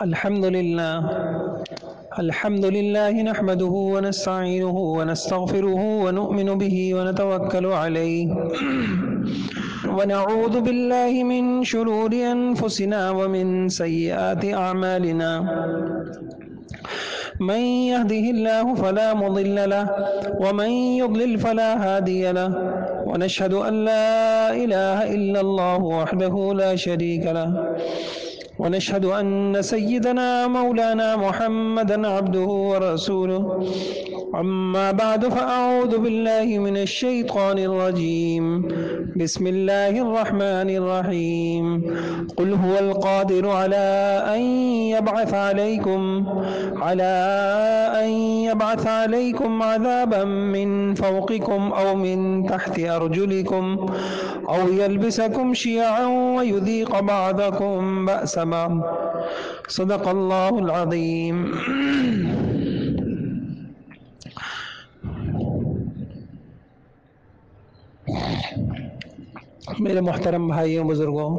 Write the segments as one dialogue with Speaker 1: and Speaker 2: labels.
Speaker 1: الحمد لله نحمده ونستعينه ونستغفره ونؤمن به ونتوكل عليه ونعوذ بالله من شرور أنفسنا ومن سيئات أعمالنا من يهده الله فلا مضل له ومن يضلل فلا هادي له ونشهد أن لا إله إلا الله وحده لا شريك له ونشهد أن سيدنا مولانا محمدا عبده ورسوله أما بعد فأعوذ بالله من الشيطان الرجيم بسم الله الرحمن الرحيم قل هو القادر على أن يبعث عليكم عذابا من فوقكم أو من تحت أرجلكم أو يلبسكم شيعا ويذيق بعضكم بأس بعض صدق اللہ العظیم۔ میرے محترم بھائیوں بزرگوں،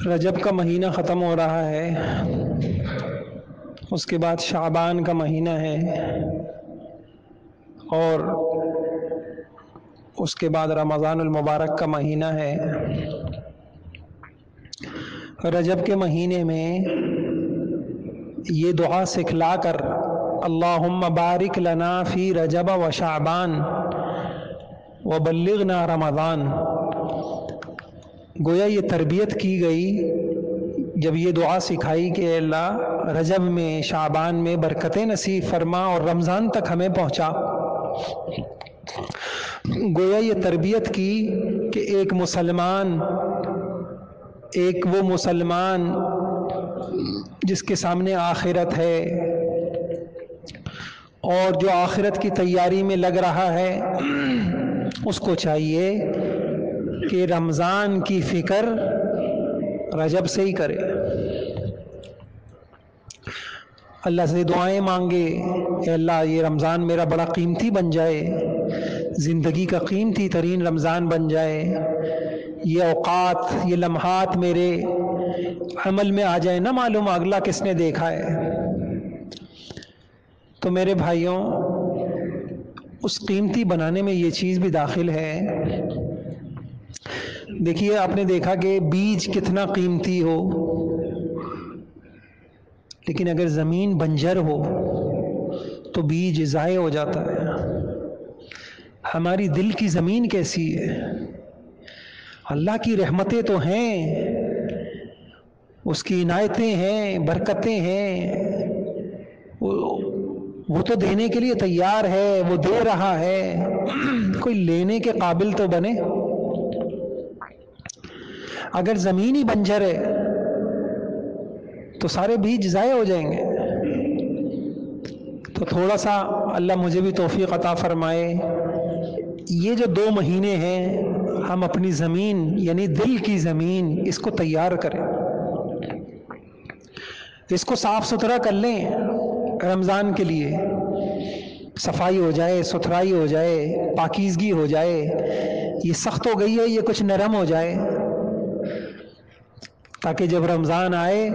Speaker 1: رجب کا مہینہ ختم ہو رہا ہے، اس کے بعد شعبان کا مہینہ ہے، اور اس کے بعد رمضان المبارک کا مہینہ ہے۔ رجب کے مہینے میں یہ دعا سکھلا کر اللہم بارک لنا فی رجب و شعبان وبلغنا رمضان، گویا یہ تربیت کی گئی جب یہ دعا سکھائی کہ اے اللہ رجب میں شعبان میں برکتیں نصیب فرما اور رمضان تک ہمیں پہنچا۔ گویا یہ تربیت کی کہ ایک وہ مسلمان جس کے سامنے آخرت ہے اور جو آخرت کی تیاری میں لگ رہا ہے، اس کو چاہیے کہ رمضان کی فکر رجب سے ہی کرے، اللہ سے دعائیں مانگے، اے اللہ یہ رمضان میرا بڑا قیمتی بن جائے، زندگی کا قیمتی ترین رمضان بن جائے، یہ اوقات یہ لمحات میرے عمل میں آ جائے، نہ معلوم اگلا کس نے دیکھا ہے۔ تو میرے بھائیوں، اس قیمتی بنانے میں یہ چیز بھی داخل ہے۔ دیکھیے، آپ نے دیکھا کہ بیج کتنا قیمتی ہو، لیکن اگر زمین بنجر ہو تو بیج ضائع ہو جاتا ہے۔ ہماری دل کی زمین کیسی ہے؟ اللہ کی رحمتیں تو ہیں، اس کی عنایتیں ہیں، برکتیں ہیں، وہ تو دینے کے لیے تیار ہے، وہ دے رہا ہے، کوئی لینے کے قابل تو بنے۔ اگر زمین ہی بنجر ہے تو سارے بیج ضائع ہو جائیں گے۔ تو تھوڑا سا اللہ مجھے بھی توفیق عطا فرمائے، یہ جو 2 مہینے ہیں ہم اپنی زمین یعنی دل کی زمین اس کو تیار کریں، اس کو صاف ستھرا کر لیں، رمضان کے لیے صفائی ہو جائے، ستھرائی ہو جائے، پاکیزگی ہو جائے، یہ سخت ہو گئی ہے یہ کچھ نرم ہو جائے، تاکہ جب رمضان آئے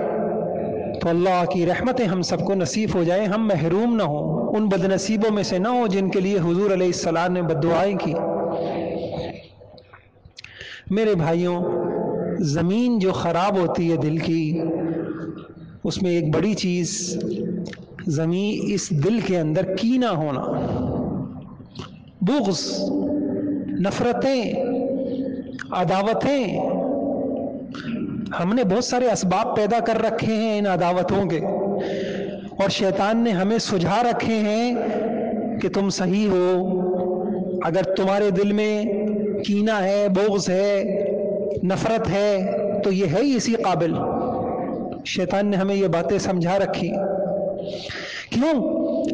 Speaker 1: تو اللہ کی رحمتیں ہم سب کو نصیب ہو جائے، ہم محروم نہ ہوں، ان بد نصیبوں میں سے نہ ہوں جن کے لیے حضور علیہ السلام نے بد دعائیں کی۔ میرے بھائیوں، زمین جو خراب ہوتی ہے دل کی، اس میں ایک بڑی چیز زمین اس دل کے اندر کینہ ہونا، بغض، نفرتیں، عداوتیں۔ ہم نے بہت سارے اسباب پیدا کر رکھے ہیں ان عداوتوں کے، اور شیطان نے ہمیں سجھا رکھے ہیں کہ تم صحیح ہو، اگر تمہارے دل میں کینہ ہے، بغض ہے، نفرت ہے تو یہ ہے ہی اسی قابل۔ شیطان نے ہمیں یہ باتیں سمجھا رکھی۔ کیوں؟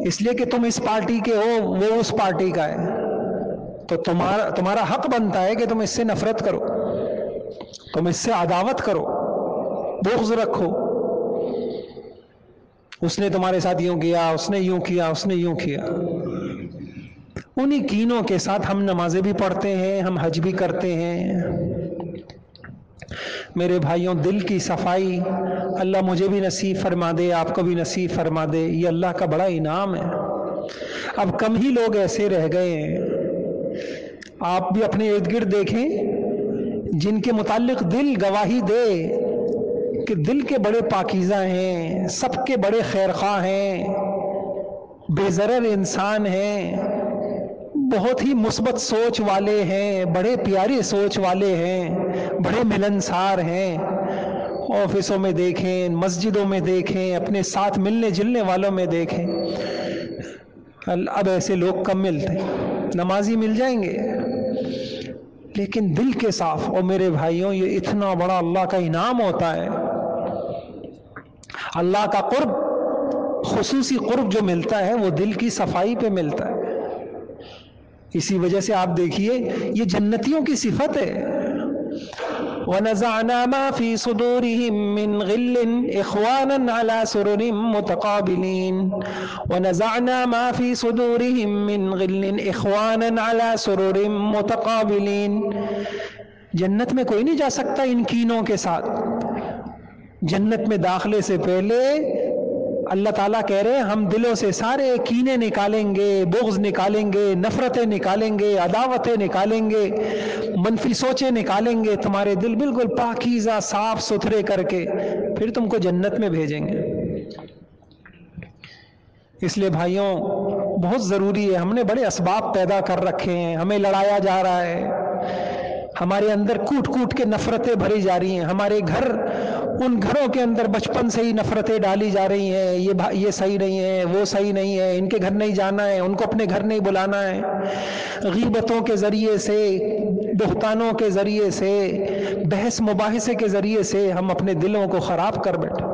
Speaker 1: اس لیے کہ تم اس پارٹی کے ہو، وہ اس پارٹی کا ہے، تو تمہارا حق بنتا ہے کہ تم اس سے نفرت کرو، تم اس سے عداوت کرو، بغض رکھو۔ اس نے تمہارے ساتھ یوں کیا، اس نے یوں کیا، اس نے یوں کیا۔ انہی کینوں کے ساتھ ہم نمازیں بھی پڑھتے ہیں، ہم حج بھی کرتے ہیں، میرے بھائیوں، دل کی صفائی اللہ مجھے بھی نصیب فرما دے، آپ کو بھی نصیب فرما دے، یہ اللہ کا بڑا انعام ہے۔ اب کم ہی لوگ ایسے رہ گئے ہیں، آپ بھی اپنے ارد گرد دیکھیں جن کے متعلق دل گواہی دے کہ دل کے بڑے پاکیزہ ہیں، سب کے بڑے خیرخواہ ہیں، بے ضرر انسان ہیں، بہت ہی مثبت سوچ والے ہیں، بڑے پیاری سوچ والے ہیں، بڑے ملنسار ہیں۔ آفسوں میں دیکھیں، مسجدوں میں دیکھیں، اپنے ساتھ ملنے جلنے والوں میں دیکھیں، اب ایسے لوگ کم ملتے ہیں۔ نمازی مل جائیں گے لیکن دل کے صاف۔ اور میرے بھائیوں، یہ اتنا بڑا اللہ کا انعام ہوتا ہے۔ اللہ کا قرب، خصوصی قرب جو ملتا ہے وہ دل کی صفائی پہ ملتا ہے۔ اسی وجہ سے آپ دیکھیے یہ جنتیوں کی صفت ہے۔ وَنَزَعْنَا مَا فِي صُدُورِهِم مِّن غِلٍّ إِخْوَانًا عَلَى سُرُرٍ مُتَقَابِلِينَ وَنَزَعْنَا مَا فِي صُدُورِهِم مِّن غِلٍّ إِخْوَانًا عَلَى سُرُرٍ مُتَقَابِلِينَ۔ جنت میں کوئی نہیں جا سکتا ان کینوں کے ساتھ۔ جنت میں داخلے سے پہلے اللہ تعالیٰ کہہ رہے ہیں ہم دلوں سے سارے کینے نکالیں گے، بغض نکالیں گے، نفرتیں نکالیں گے، عداوتیں نکالیں گے، منفی سوچیں نکالیں گے، تمہارے دل بالکل پاکیزہ صاف ستھرے کر کے پھر تم کو جنت میں بھیجیں گے۔ اس لیے بھائیوں بہت ضروری ہے، ہم نے بڑے اسباب پیدا کر رکھے ہیں، ہمیں لڑایا جا رہا ہے، ہمارے اندر کوٹ کوٹ کے نفرتیں بھری جا رہی ہیں، ہمارے گھر، ان گھروں کے اندر بچپن سے ہی نفرتیں ڈالی جا رہی ہیں، یہ صحیح نہیں ہے، وہ صحیح نہیں ہے، ان کے گھر نہیں جانا ہے، ان کو اپنے گھر نہیں بلانا ہے۔ غیبتوں کے ذریعے سے، بہتانوں کے ذریعے سے، بحث مباحثے کے ذریعے سے ہم اپنے دلوں کو خراب کر بیٹھے۔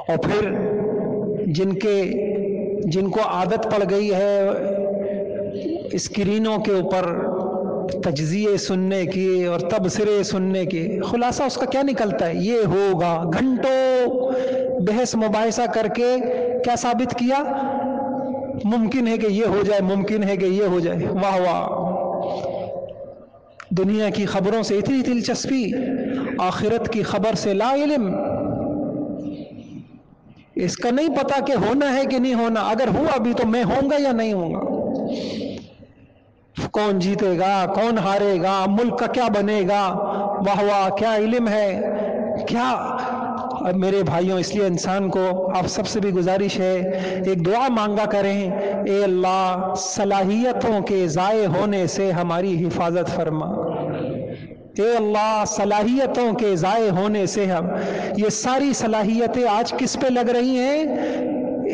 Speaker 1: اور پھر جن کو عادت پڑ گئی ہے اسکرینوں کے اوپر تجزیے سننے کی اور تبصرے سننے کی، خلاصہ اس کا کیا نکلتا ہے؟ یہ ہوگا۔ گھنٹوں بحث مباحثہ کر کے کیا ثابت کیا؟ ممکن ہے کہ یہ ہو جائے، ممکن ہے کہ یہ ہو جائے۔ واہ واہ! دنیا کی خبروں سے اتنی دلچسپی، آخرت کی خبر سے لا علم۔ اس کا نہیں پتا کہ ہونا ہے کہ نہیں ہونا، اگر ہوا بھی تو میں ہوں گا یا نہیں ہوں گا، کون جیتے گا، کون ہارے گا، ملک کا کیا بنے گا۔ واہ واہ! کیا علم ہے، کیا! میرے بھائیوں، اس لیے انسان کو آپ سب سے بھی گزارش ہے، ایک دعا مانگا کریں، اے اللہ صلاحیتوں کے ضائع ہونے سے ہماری حفاظت فرما۔ اے اللہ صلاحیتوں کے ضائع ہونے سے یہ ساری صلاحیتیں آج کس پہ لگ رہی ہیں؟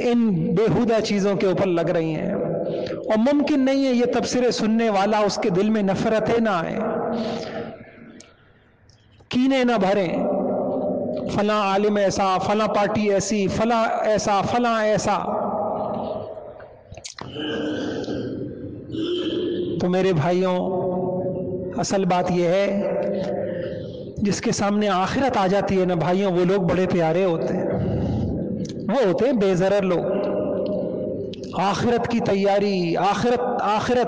Speaker 1: ان بےہودہ چیزوں کے اوپر لگ رہی ہیں، اور ممکن نہیں ہے یہ تبصرے سننے والا اس کے دل میں نفرتیں نہ آئیں، کینے نہ بھریں، فلاں عالم ایسا، فلاں پارٹی ایسی، فلاں ایسا، فلاں ایسا۔ تو میرے بھائیوں، اصل بات یہ ہے جس کے سامنے آخرت آ جاتی ہے نا بھائیوں، وہ لوگ بڑے پیارے ہوتے ہیں، وہ ہوتے ہیں بے ضرر لوگ۔ آخرت کی تیاری، آخرت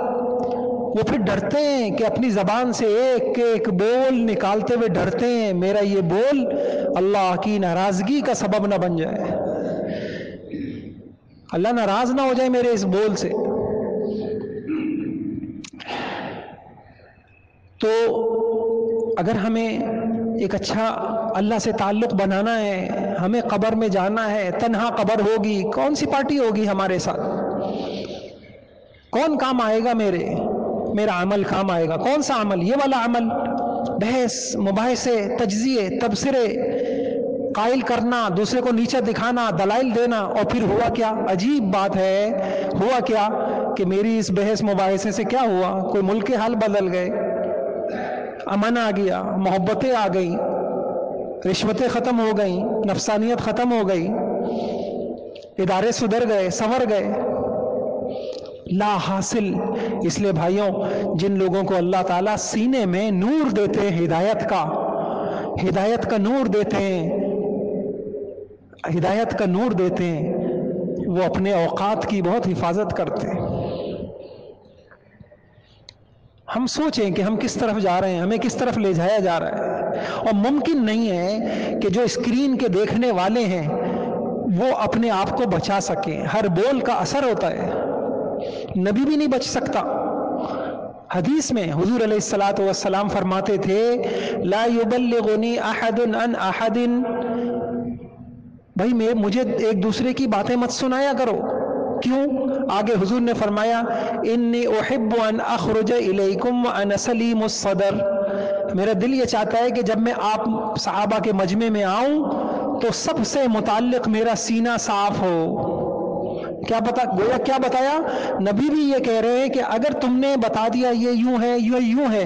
Speaker 1: وہ پھر ڈرتے ہیں کہ اپنی زبان سے ایک ایک بول نکالتے ہوئے ڈرتے ہیں میرا یہ بول اللہ کی ناراضگی کا سبب نہ بن جائے، اللہ ناراض نہ ہو جائے میرے اس بول سے۔ تو اگر ہمیں ایک اچھا اللہ سے تعلق بنانا ہے، ہمیں قبر میں جانا ہے، تنہا قبر ہوگی، کون سی پارٹی ہوگی ہمارے ساتھ؟ کون کام آئے گا میرا عمل کام آئے گا؟ کون سا عمل؟ یہ والا عمل، بحث مباحثے، تجزیے، تبصرے، قائل کرنا، دوسرے کو نیچا دکھانا، دلائل دینا۔ اور پھر ہوا کیا؟ عجیب بات ہے، ہوا کیا کہ میری اس بحث مباحثے سے کیا ہوا؟ کوئی ملک کے حال بدل گئے، امن آ گیا، محبتیں آ گئیں، رشوتیں ختم ہو گئیں، نفسانیت ختم ہو گئی، ادارے سدھر گئے، سنور گئے، لا حاصل۔ اس لیے بھائیوں، جن لوگوں کو اللہ تعالیٰ سینے میں نور دیتے ہیں، ہدایت کا نور دیتے ہیں، ہدایت کا نور دیتے ہیں، وہ اپنے اوقات کی بہت حفاظت کرتے ہیں۔ ہم سوچیں کہ ہم کس طرف جا رہے ہیں، ہمیں کس طرف لے جایا جا رہا ہے. اور ممکن نہیں ہے کہ جو اسکرین کے دیکھنے والے ہیں وہ اپنے آپ کو بچا سکیں. ہر بول کا اثر ہوتا ہے. نبی بھی نہیں بچ سکتا. حدیث میں حضور علیہ الصلوۃ والسلام فرماتے تھے لا یبلغنی احد عن احد، بھائی مجھے ایک دوسرے کی باتیں مت سنایا کرو. کیوں؟ آگے حضور نے فرمایا انی احب ان اخرج الیکم وانا سلیم الصدر، میرا دل یہ چاہتا ہے کہ جب میں آپ صحابہ کے مجمع میں آؤں تو سب سے متعلق میرا سینہ صاف ہو. کیا گویا کیا بتایا؟ نبی بھی یہ کہہ رہے ہیں کہ اگر تم نے بتا دیا یہ یوں ہے یہ یوں ہے،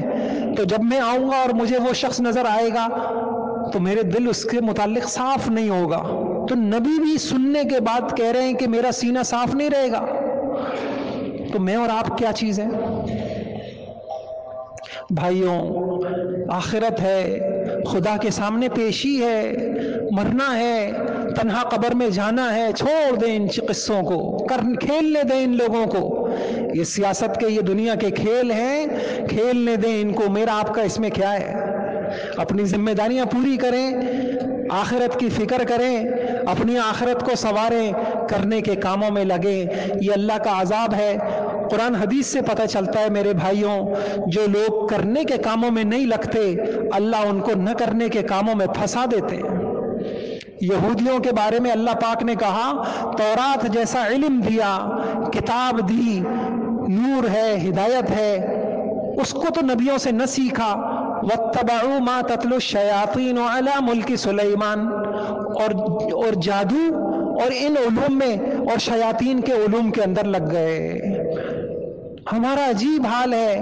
Speaker 1: تو جب میں آؤں گا اور مجھے وہ شخص نظر آئے گا تو میرے دل اس کے متعلق صاف نہیں ہوگا. تو نبی بھی سننے کے بعد کہہ رہے ہیں کہ میرا سینہ صاف نہیں رہے گا. تو میں اور آپ کیا چیز ہے؟ بھائیوں، آخرت ہے، خدا کے سامنے پیشی ہے، مرنا ہے، تنہا قبر میں جانا ہے. چھوڑ دیں ان قصوں کو، کھیلنے دیں ان لوگوں کو. یہ سیاست کے، یہ دنیا کے کھیل ہیں، کھیلنے دیں ان کو. میرا آپ کا اس میں کیا ہے؟ اپنی ذمہ داریاں پوری کریں، آخرت کی فکر کریں، اپنی آخرت کو سنواریں، کرنے کے کاموں میں لگیں. یہ اللہ کا عذاب ہے. قرآن حدیث سے پتہ چلتا ہے میرے بھائیوں، جو لوگ کرنے کے کاموں میں نہیں لگتے اللہ ان کو نہ کرنے کے کاموں میں پھنسا دیتے ہیں. یہودیوں کے بارے میں اللہ پاک نے کہا تورات جیسا علم دیا، کتاب دی، نور ہے، ہدایت ہے، اس کو تو نبیوں سے نہ سیکھا. وَاتَّبَعُوا مَا تَتْلُو الشَّيَاطِينُ عَلَى مُلْكِ سُلَيْمَانَ، اور جادو اور ان علوم میں اور شیاطین کے علوم کے اندر لگ گئے. ہمارا عجیب حال ہے.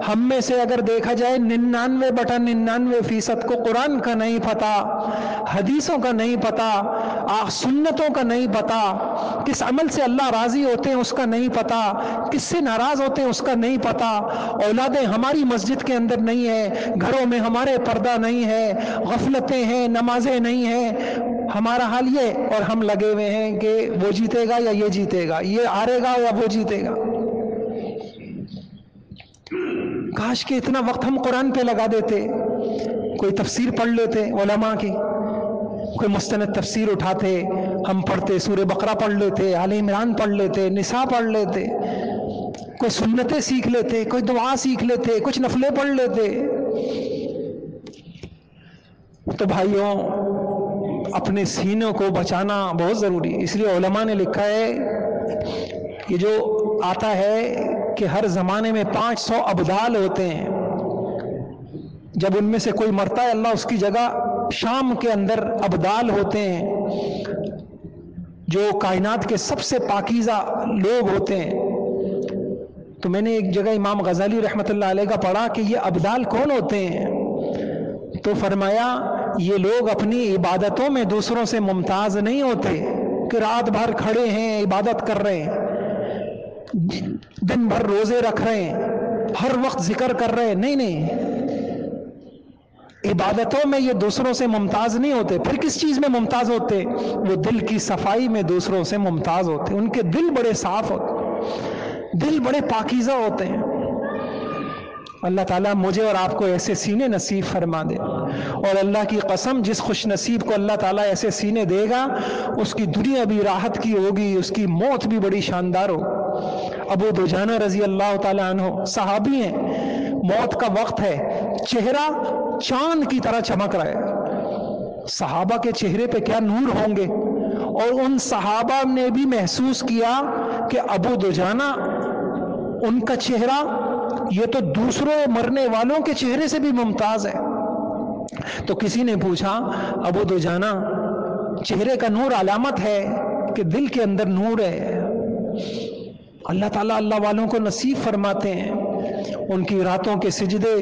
Speaker 1: ہم میں سے اگر دیکھا جائے 99.99% کو قرآن کا نہیں پتا، حدیثوں کا نہیں پتا، سنتوں کا نہیں پتا، کس عمل سے اللہ راضی ہوتے ہیں اس کا نہیں پتا، کس سے ناراض ہوتے ہیں اس کا نہیں پتا. اولادیں ہماری مسجد کے اندر نہیں ہے، گھروں میں ہمارے پردہ نہیں ہے، غفلتیں ہیں، نمازیں نہیں ہیں. ہمارا حال یہ، اور ہم لگے ہوئے ہیں کہ وہ جیتے گا یا یہ جیتے گا، یہ ہارے گا یا وہ جیتے گا. کاش کہ اتنا وقت ہم قرآن پہ لگا دیتے، کوئی تفسیر پڑھ لیتے علماء کی، کوئی مستند تفسیر اٹھاتے، ہم پڑھتے، سورہ بقرہ پڑھ لیتے، آل عمران پڑھ لیتے، نساء پڑھ لیتے، کوئی سنتیں سیکھ لیتے، کوئی دعا سیکھ لیتے، کچھ نفلیں پڑھ لیتے. تو بھائیوں، اپنے سینوں کو بچانا بہت ضروری ہے. اس لیے علماء نے لکھا ہے، یہ جو آتا ہے کہ ہر زمانے میں 500 ابدال ہوتے ہیں. جب ان میں سے کوئی مرتا ہے اللہ اس کی جگہ شام کے اندر ابدال ہوتے ہیں جو کائنات کے سب سے پاکیزہ لوگ ہوتے ہیں. تو میں نے ایک جگہ امام غزالی رحمۃ اللہ علیہ کا پڑھا کہ یہ ابدال کون ہوتے ہیں، تو فرمایا یہ لوگ اپنی عبادتوں میں دوسروں سے ممتاز نہیں ہوتے کہ رات بھر کھڑے ہیں عبادت کر رہے ہیں، دن بھر روزے رکھ رہے ہیں، ہر وقت ذکر کر رہے ہیں. نہیں، عبادتوں میں یہ دوسروں سے ممتاز نہیں ہوتے. پھر کس چیز میں ممتاز ہوتے؟ وہ دل کی صفائی میں دوسروں سے ممتاز ہوتے. ان کے دل بڑے صاف ہوتے، دل بڑے پاکیزہ ہوتے ہیں. اللہ تعالیٰ مجھے اور آپ کو ایسے سینے نصیب فرما دے. اور اللہ کی قسم، جس خوش نصیب کو اللہ تعالیٰ ایسے سینے دے گا اس کی دنیا بھی راحت کی ہوگی، اس کی موت بھی بڑی شاندار ہو. ابو دجانہ رضی اللہ تعالیٰ عنہ صحابی ہیں، موت کا وقت ہے، چہرہ چاند کی طرح چمک رہا ہے. صحابہ کے چہرے پہ کیا نور ہوں گے. اور ان صحابہ نے بھی محسوس کیا کہ ابو دجانہ ان کا چہرہ یہ تو دوسروں مرنے والوں کے چہرے سے بھی ممتاز ہے. تو کسی نے پوچھا ابو دجانہ چہرے کا نور علامت ہے کہ دل کے اندر نور ہے. اللہ تعالیٰ اللہ والوں کو نصیب فرماتے ہیں ان کی راتوں کے سجدے،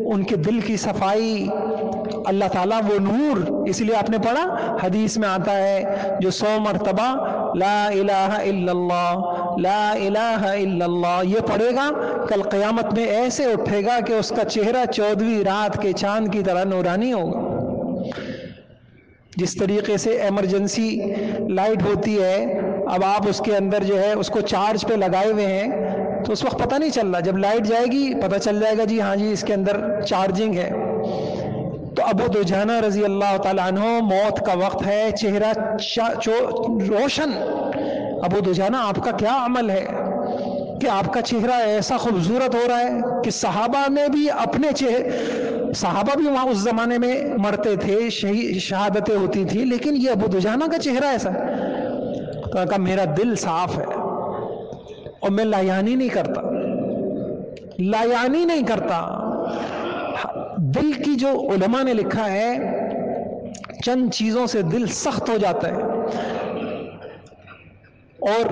Speaker 1: ان کے دل کی صفائی، اللہ تعالیٰ وہ نور. اس لیے آپ نے پڑھا حدیث میں آتا ہے جو 100 مرتبہ لا الہ الا اللہ لا الہ الا اللہ یہ پڑھے گا کل قیامت میں ایسے اٹھے گا کہ اس کا چہرہ 14ویں رات کے چاند کی طرح نورانی ہوگا. جس طریقے سے ایمرجنسی لائٹ ہوتی ہے، اب آپ اس کے اندر جو ہے اس کو چارج پہ لگائے ہوئے ہیں تو اس وقت پتہ نہیں چل رہا، جب لائٹ جائے گی پتہ چل جائے گا جی ہاں جی اس کے اندر چارجنگ ہے۔ تو ابو دجانہ رضی اللہ تعالیٰ عنہ، موت کا وقت ہے، چہرہ روشن۔ ابو دجانہ آپ کا کیا عمل ہے کہ آپ کا چہرہ ایسا خوبصورت ہو رہا ہے کہ صحابہ نے بھی اپنے صحابہ بھی وہاں اس زمانے میں مرتے تھے، شہادتیں ہوتی تھی، لیکن یہ ابو دجانہ کا چہرہ ایسا ہے۔ تو کہا میرا دل صاف ہے اور میں لایانی نہیں کرتا، لایانی نہیں کرتا۔ دل کی جو علماء نے لکھا ہے، چند چیزوں سے دل سخت ہو جاتا ہے، اور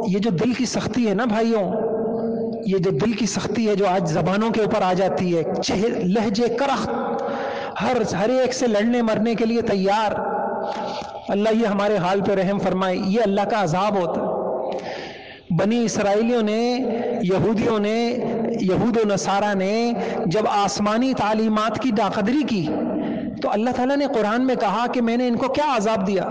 Speaker 1: یہ جو دل کی سختی ہے نا بھائیوں، یہ جو دل کی سختی ہے جو آج زبانوں کے اوپر آ جاتی ہے، لہجے کرخت، ہر ایک سے لڑنے مرنے کے لیے تیار، اللہ یہ ہمارے حال پہ رحم فرمائے، یہ اللہ کا عذاب ہوتا ہے۔ بنی اسرائیلیوں نے، یہودیوں نے، یہود و نصارہ نے جب آسمانی تعلیمات کی ناقدری کی تو اللہ تعالیٰ نے قرآن میں کہا کہ میں نے ان کو کیا عذاب دیا؟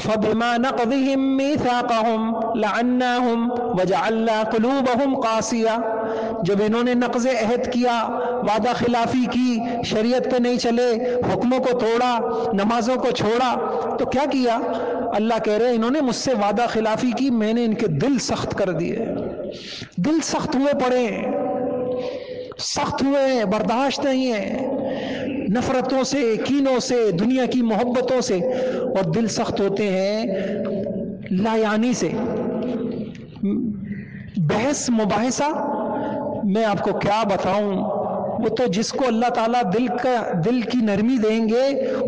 Speaker 1: فَبِمَا نَقْضِهِمْ مِيثَاقَهُمْ لَعَنَّاهُمْ وَجَعَلْنَا قُلُوبَهُمْ قَاسِيَةً، جب انہوں نے نقض عہد کیا، وعدہ خلافی کی، شریعت پہ نہیں چلے، حکموں کو توڑا، نمازوں کو چھوڑا، تو کیا کیا؟ اللہ کہہ رہے انہوں نے مجھ سے وعدہ خلافی کی، میں نے ان کے دل سخت کر دیے، دل سخت ہوئے پڑے ہیں، سخت ہوئے ہیں، برداشت نہیں ہے، نفرتوں سے، کینوں سے، دنیا کی محبتوں سے، اور دل سخت ہوتے ہیں لایانی سے۔ بحث مباحثہ میں آپ کو کیا بتاؤں، وہ تو جس کو اللہ تعالیٰ دل کی نرمی دیں گے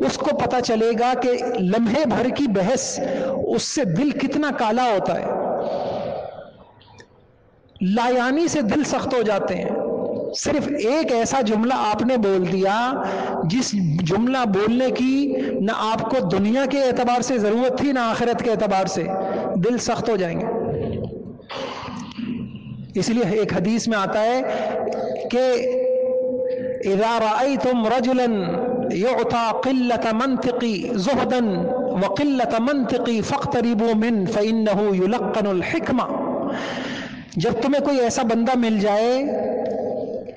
Speaker 1: اس کو پتہ چلے گا کہ لمحے بھر کی بحث اس سے دل کتنا کالا ہوتا ہے۔ لایانی سے دل سخت ہو جاتے ہیں۔ صرف ایک ایسا جملہ آپ نے بول دیا جس جملہ بولنے کی نہ آپ کو دنیا کے اعتبار سے ضرورت تھی نہ آخرت کے اعتبار سے، دل سخت ہو جائیں گے۔ اس لیے ایک حدیث میں آتا ہے کہ اذا رأيتم رجلا يعطى قلة منطقي زهدا وقلة منطقي فاقتربوا منه فإنه يلقن الحكمة، جب تمہیں کوئی ایسا بندہ مل جائے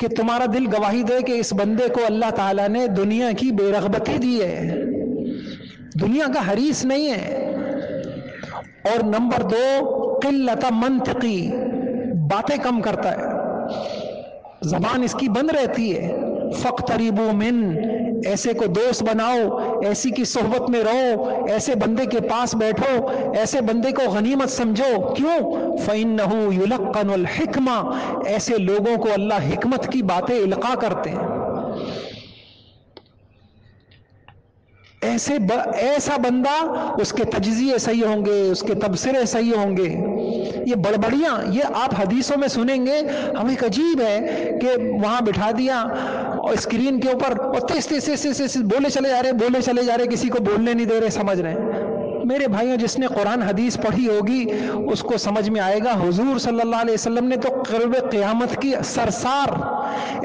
Speaker 1: کہ تمہارا دل گواہی دے کہ اس بندے کو اللہ تعالیٰ نے دنیا کی بے رغبتی دی ہے، دنیا کا حریص نہیں ہے، اور نمبر 2 قلت منطقی، باتیں کم کرتا ہے، زبان اس کی بند رہتی ہے، فَاقْتَرِبُوا مِنْ، ایسے کو دوست بناؤ، ایسی کی صحبت میں رہو، ایسے بندے کے پاس بیٹھو، ایسے بندے کو غنیمت سمجھو۔ کیوں؟ فَإِنَّهُ يُلَقَّنُ الْحِكْمَةَ، ایسے لوگوں کو اللہ حکمت کی باتیں القاء کرتے ہیں۔ ایسا بندہ، اس کے تجزیے صحیح ہوں گے، اس کے تبصرے صحیح ہوں گے۔ یہ بڑبڑیاں یہ آپ حدیثوں میں سنیں گے، ہمیں ایک عجیب ہے کہ وہاں بٹھا دیا اور اسکرین کے اوپر اور تیز بولے چلے جا رہے، کسی کو بولنے نہیں دے رہے، سمجھ رہے ہیں۔ میرے بھائیوں، جس نے قرآن حدیث پڑھی ہوگی اس کو سمجھ میں آئے گا، حضور صلی اللہ علیہ وسلم نے تو قرب قیامت کی سرسار،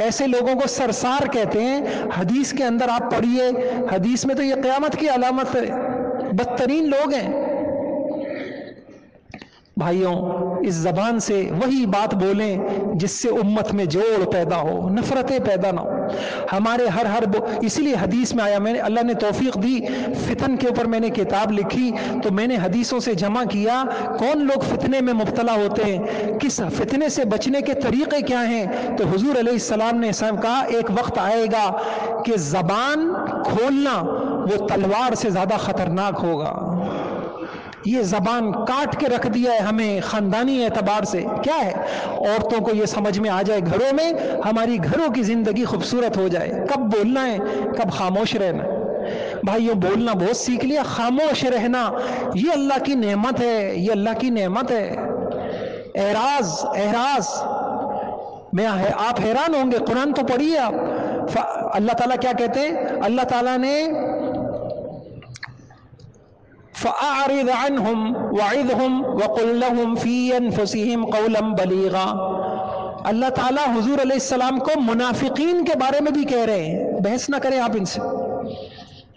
Speaker 1: ایسے لوگوں کو سرسار کہتے ہیں۔ حدیث کے اندر آپ پڑھیے، حدیث میں تو یہ قیامت کی علامت ہے، بدترین لوگ ہیں۔ بھائیوں، اس زبان سے وہی بات بولیں جس سے امت میں جوڑ پیدا ہو، نفرتیں پیدا نہ ہو۔ ہمارے اسی لیے حدیث میں آیا، اللہ نے توفیق دی، فتن کے اوپر میں نے کتاب لکھی تو میں نے حدیثوں سے جمع کیا کون لوگ فتنے میں مبتلا ہوتے ہیں، کس فتنے سے بچنے کے طریقے کیا ہیں۔ تو حضور علیہ السلام نے کہا ایک وقت آئے گا کہ زبان کھولنا وہ تلوار سے زیادہ خطرناک ہوگا۔ یہ زبان کاٹ کے رکھ دیا ہے ہمیں خاندانی اعتبار سے۔ کیا ہے؟ عورتوں کو یہ سمجھ میں آ جائے گھروں میں، ہماری گھروں کی زندگی خوبصورت ہو جائے، کب بولنا ہے کب خاموش رہنا ہے۔ بھائیوں، بولنا بہت سیکھ لیا، خاموش رہنا یہ اللہ کی نعمت ہے، یہ اللہ کی نعمت ہے۔ اعراض میں آپ حیران ہوں گے، قرآن تو پڑھیے آپ، اللہ تعالیٰ کیا کہتے ہیں؟ اللہ تعالیٰ نے فَأَعْرِضْ عَنْهُمْ وَعِظْهُمْ وَقُلْ لَهُمْ فِي أَنفُسِهِمْ قَوْلًا بَلِيغًا۔ اللہ تعالیٰ حضور علیہ السلام کو منافقین کے بارے میں بھی کہہ رہے ہیں، بحث نہ کریں آپ ان سے،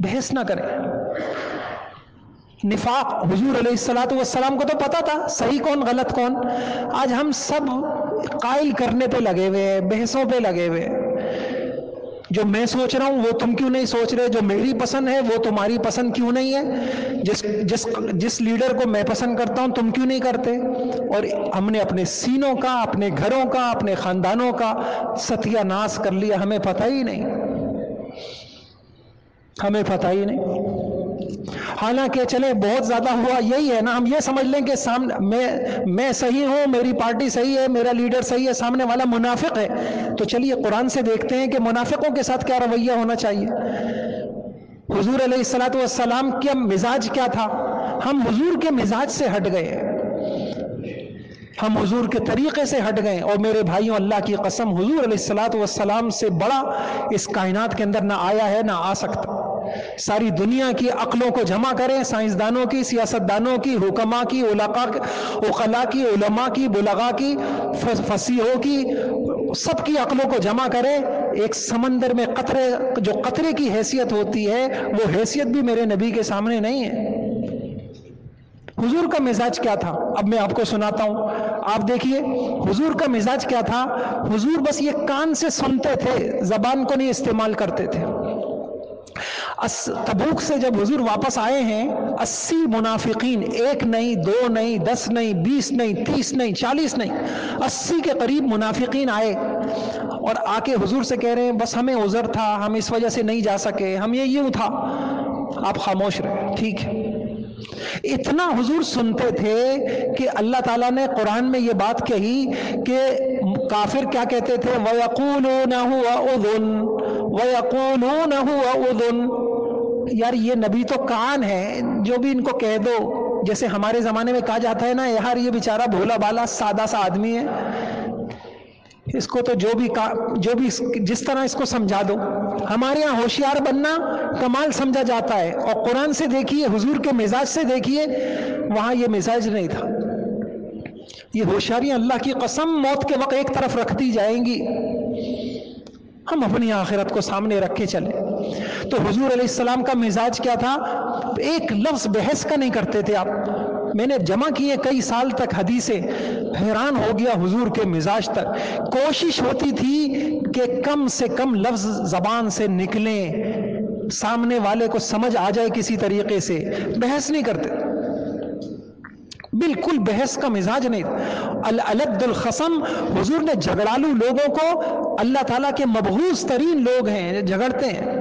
Speaker 1: بحث نہ کریں۔ نفاق حضور علیہ السلام کو تو پتا تھا صحیح کون غلط کون۔ آج ہم سب قائل کرنے پہ لگے ہوئے ہیں، بحثوں پہ لگے ہوئے ہیں. جو میں سوچ رہا ہوں وہ تم کیوں نہیں سوچ رہے، جو میری پسند ہے وہ تمہاری پسند کیوں نہیں ہے، جس لیڈر کو میں پسند کرتا ہوں تم کیوں نہیں کرتے. اور ہم نے اپنے سینوں کا، اپنے گھروں کا، اپنے خاندانوں کا ستیہ ناش کر لیا، ہمیں پتہ ہی نہیں، ہمیں پتہ ہی نہیں. حالانکہ چلے بہت زیادہ ہوا یہی ہے نا، ہم یہ سمجھ لیں کہ میں صحیح ہوں، میری پارٹی صحیح ہے، میرا لیڈر صحیح ہے، سامنے والا منافق ہے. تو چلیے قرآن سے دیکھتے ہیں کہ منافقوں کے ساتھ کیا رویہ ہونا چاہیے. حضور علیہ الصلوۃ والسلام کا مزاج کیا تھا؟ ہم حضور کے مزاج سے ہٹ گئے، ہم حضور کے طریقے سے ہٹ گئے. اور میرے بھائیوں، اللہ کی قسم، حضور علیہ الصلوۃ والسلام سے بڑا اس کائنات کے اندر نہ آیا ہے نہ آ سکتا. ساری دنیا کی عقلوں کو جمع کریں، سائنسدانوں کی، سیاستدانوں کی، حکماء کی، عقلاء کی، علماء کی، بلغاء کی، فصیحوں کی، سب کی عقلوں کو جمع کریں، ایک سمندر میں قطرے، جو قطرے کی حیثیت ہوتی ہے وہ حیثیت بھی میرے نبی کے سامنے نہیں ہے. حضور کا مزاج کیا تھا؟ اب میں آپ کو سناتا ہوں. آپ دیکھیے حضور کا مزاج کیا تھا. حضور بس یہ کان سے سنتے تھے، زبان کو نہیں استعمال کرتے تھے. تبوک سے جب حضور واپس آئے ہیں، 80 منافقین، 1 نہیں، 2 نہیں، 10 نہیں، 20 نہیں، 30 نہیں، 40 نہیں، 80 کے قریب منافقین آئے اور آ کے حضور سے کہہ رہے ہیں بس ہمیں عذر تھا، ہم اس وجہ سے نہیں جا سکے، ہم یہ یوں تھا. آپ خاموش رہے، ٹھیک ہے. اتنا حضور سنتے تھے کہ اللہ تعالیٰ نے قرآن میں یہ بات کہی کہ کافر کیا کہتے تھے؟ وَيَقُولُونَ هُوَ أُذُنٌ وَيَقُولُونَ هُوَ أُذُنٌ. یار یہ نبی تو کان ہے، جو بھی ان کو کہہ دو. جیسے ہمارے زمانے میں کہا جاتا ہے نا، یار یہ بیچارہ بھولا بالا سادہ سا آدمی ہے، اس کو تو جو بھی جس طرح اس کو سمجھا دو. ہمارے یہاں ہوشیار بننا کمال سمجھا جاتا ہے، اور قرآن سے دیکھیے، حضور کے مزاج سے دیکھیے، وہاں یہ مزاج نہیں تھا. یہ ہوشیاریاں اللہ کی قسم موت کے وقت ایک طرف رکھ دی جائیں گی. ہم اپنی آخرت کو سامنے رکھ کے چلیں. تو حضور علیہ السلام کا مزاج کیا تھا؟ ایک لفظ بحث کا نہیں کرتے تھے. آپ میں نے جمع کیے کئی سال تک حدیثیں، حیران ہو گیا حضور کے مزاج تک. کوشش ہوتی تھی کہ کم سے کم لفظ زبان سے نکلیں، سامنے والے کو سمجھ آ جائے کسی طریقے سے. بحث نہیں کرتے، بالکل بحث کا مزاج نہیں. الالد الخصم، حضور نے جھگڑالو لوگوں کو، اللہ تعالیٰ کے مبغوض ترین لوگ ہیں، جھگڑتے ہیں.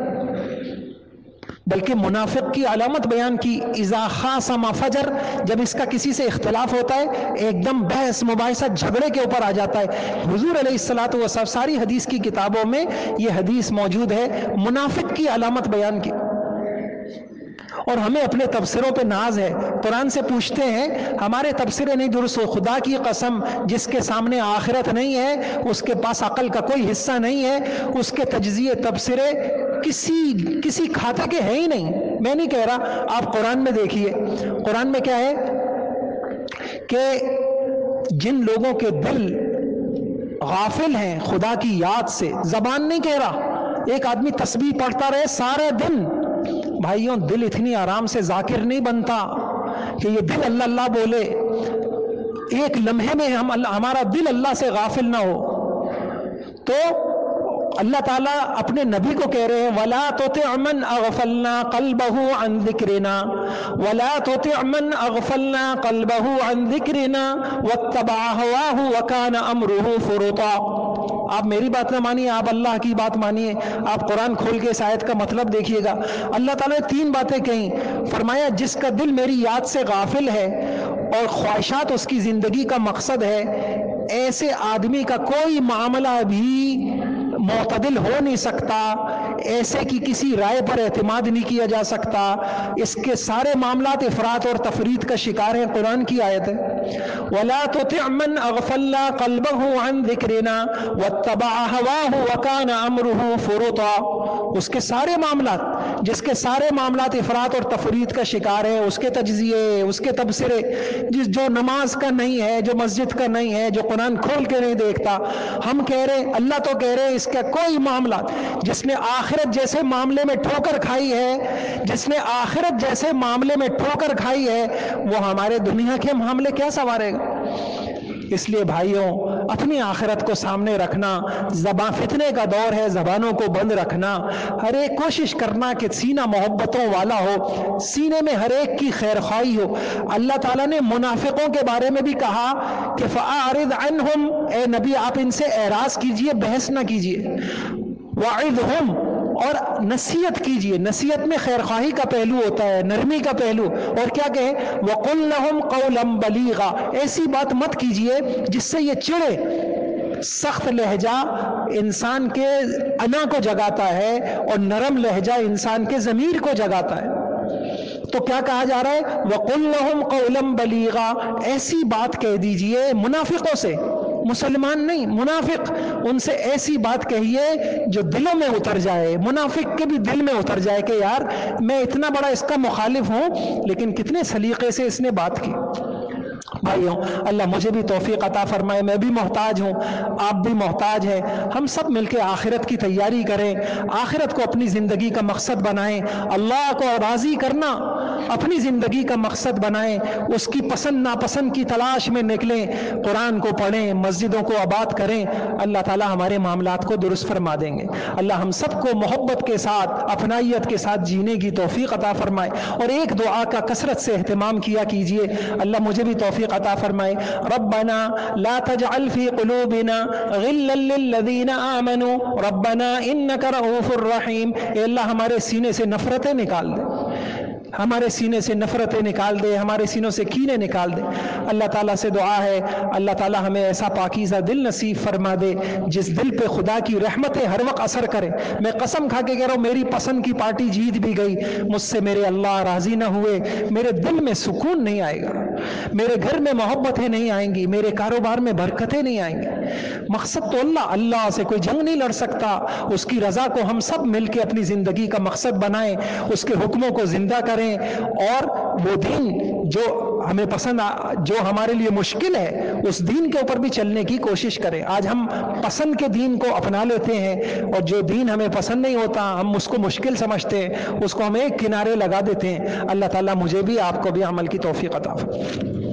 Speaker 1: بلکہ منافق کی علامت بیان کی، اذا خاصم فجر، جب اس کا کسی سے اختلاف ہوتا ہے ایک دم بحث مباحثہ جھگڑے کے اوپر آ جاتا ہے. حضور علیہ الصلوۃ والسلام ساری حدیث کی کتابوں میں یہ حدیث موجود ہے، منافق کی علامت بیان کی. اور ہمیں اپنے تبصروں پہ ناز ہے. قرآن سے پوچھتے ہیں ہمارے تبصرے نہیں درست ہو. خدا کی قسم، جس کے سامنے آخرت نہیں ہے، اس کے پاس عقل کا کوئی حصہ نہیں ہے، اس کے تجزیے تبصرے کسی کھاتے کے ہیں ہی نہیں. میں نہیں کہہ رہا، آپ قرآن میں دیکھیے، قرآن میں کیا ہے کہ جن لوگوں کے دل غافل ہیں خدا کی یاد سے، زبان نہیں کہہ رہا، ایک آدمی تسبیح پڑھتا رہے سارے دن، بھائیوں دل اتنی آرام سے ذاکر نہیں بنتا کہ یہ دل اللہ اللہ بولے. ایک لمحے میں ہمارا دل اللہ سے غافل نہ ہو. تو اللہ تعالیٰ اپنے نبی کو کہہ رہے ہیں وَلَا تُطِعْ مَنْ أَغْفَلْنَا قَلْبَهُ عَنْ ذِكْرِنَا وَلَا تُطِعْ مَنْ أَغْفَلْنَا قَلْبَهُ عَنْ ذِكْرِنَا وَاتَّبَعَ هَوَاهُ وَكَانَ أَمْرُهُ فُرُطًا. آپ میری بات نہ مانیے، آپ اللہ کی بات مانیے. آپ قرآن کھول کے اس آیت کا مطلب دیکھیے گا. اللہ تعالیٰ نے 3 باتیں کہیں. فرمایا جس کا دل میری یاد سے غافل ہے اور خواہشات اس کی زندگی کا مقصد ہے، ایسے آدمی کا کوئی معاملہ بھی معتدل ہو نہیں سکتا، ایسے کی کسی رائے پر اعتماد نہیں کیا جا سکتا. اس کے سارے معاملات افراط اور تفرید کا شکار ہیں. قرآن کی آیت ہے وَلَا تُطِعْ مَنْ أَغْفَلْنَا قَلْبَهُ عَنْ ذِكْرِنَا وَاتَّبَعَ هَوَاهُ وَكَانَ أَمْرُهُ فُرُطًا. اس کے سارے معاملات، جس کے سارے معاملات افراط اور تفرید کا شکار ہیں، اس کے تجزیے، اس کے تبصرے، جو نماز کا نہیں ہے، جو مسجد کا نہیں ہے، جو قرآن کھول کے نہیں دیکھتا. ہم کہہ رہے، اللہ تو کہہ رہے اس کا کوئی معاملہ، جس نے آخرت جیسے معاملے میں ٹھوکر کھائی ہے، جس نے آخرت جیسے معاملے میں ٹھوکر کھائی ہے، وہ ہمارے دنیا کے معاملے کیا سنوارے گا؟ اس لیے بھائیوں اپنی آخرت کو سامنے رکھنا، زبان فتنے کا دور ہے، زبانوں کو بند رکھنا، ہر ایک کوشش کرنا کہ سینہ محبتوں والا ہو، سینے میں ہر ایک کی خیر خواہی ہو۔ اللہ تعالیٰ نے منافقوں کے بارے میں بھی کہا کہ فَأَعْرِضْ عَنْهُمْ، اے نبی آپ ان سے اعراض کیجئے، بحث نہ کیجئے، وَعِظْهُمْ، اور نصیحت کیجئے۔ نصیحت میں خیر خواہی کا پہلو ہوتا ہے، نرمی کا پہلو، اور کیا کہے وَقُلْ لَهُمْ قَوْلًا بَلِيغًا، ایسی بات مت کیجئے جس سے یہ چڑھے۔ سخت لہجہ انسان کے انا کو جگاتا ہے اور نرم لہجہ انسان کے ضمیر کو جگاتا ہے۔ تو کیا کہا جا رہا ہے وَقُلْ لَهُمْ قَوْلًا بَلِيغًا، ایسی بات کہہ دیجئے منافقوں سے، مسلمان نہیں، منافق، ان سے ایسی بات کہیے جو دلوں میں اتر جائے، منافق کے بھی دل میں اتر جائے کہ یار میں اتنا بڑا اس کا مخالف ہوں لیکن کتنے سلیقے سے اس نے بات کی۔ بھائیوں اللہ مجھے بھی توفیق عطا فرمائے، میں بھی محتاج ہوں، آپ بھی محتاج ہیں، ہم سب مل کے آخرت کی تیاری کریں، آخرت کو اپنی زندگی کا مقصد بنائیں، اللہ کو راضی کرنا اپنی زندگی کا مقصد بنائیں، اس کی پسند ناپسند کی تلاش میں نکلیں، قرآن کو پڑھیں، مسجدوں کو آباد کریں، اللہ تعالی ہمارے معاملات کو درست فرما دیں گے۔ اللہ ہم سب کو محبت کے ساتھ، اپنائیت کے ساتھ جینے کی توفیق عطا فرمائے، اور ایک دعا کا کثرت سے اہتمام کیا کیجئے، اللہ مجھے بھی توفیق عطا فرمائے۔ ربنا لا تجعل في قلوبنا غلا للذین آمنوا ربنا انک رؤوف الرحیم، اے اللہ ہمارے سینے سے نفرتیں نکال دے، ہمارے سینے سے نفرتیں نکال دے، ہمارے سینوں سے کینے نکال دے۔ اللہ تعالیٰ سے دعا ہے اللہ تعالیٰ ہمیں ایسا پاکیزہ دل نصیب فرما دے جس دل پہ خدا کی رحمتیں ہر وقت اثر کرے۔ میں قسم کھا کے کہہ رہا ہوں میری پسند کی پارٹی جیت بھی گئی، مجھ سے میرے اللہ راضی نہ ہوئے، میرے دل میں سکون نہیں آئے گا، میرے گھر میں محبتیں نہیں آئیں گی، میرے کاروبار میں برکتیں نہیں آئیں گی۔ مقصد تو اللہ سے کوئی جنگ نہیں لڑ سکتا، اس کی رضا کو ہم سب مل کے اپنی زندگی کا مقصد بنائیں، اس کے حکموں کو زندہ کریں، اور وہ دین جو ہمیں پسند، جو ہمارے لیے مشکل ہے، اس دین کے اوپر بھی چلنے کی کوشش کریں۔ آج ہم پسند کے دین کو اپنا لیتے ہیں، اور جو دین ہمیں پسند نہیں ہوتا ہم اس کو مشکل سمجھتے ہیں، اس کو ہم ایک کنارے لگا دیتے ہیں۔ اللہ تعالیٰ مجھے بھی آپ کو بھی عمل کی توفیق عطا فرمائے۔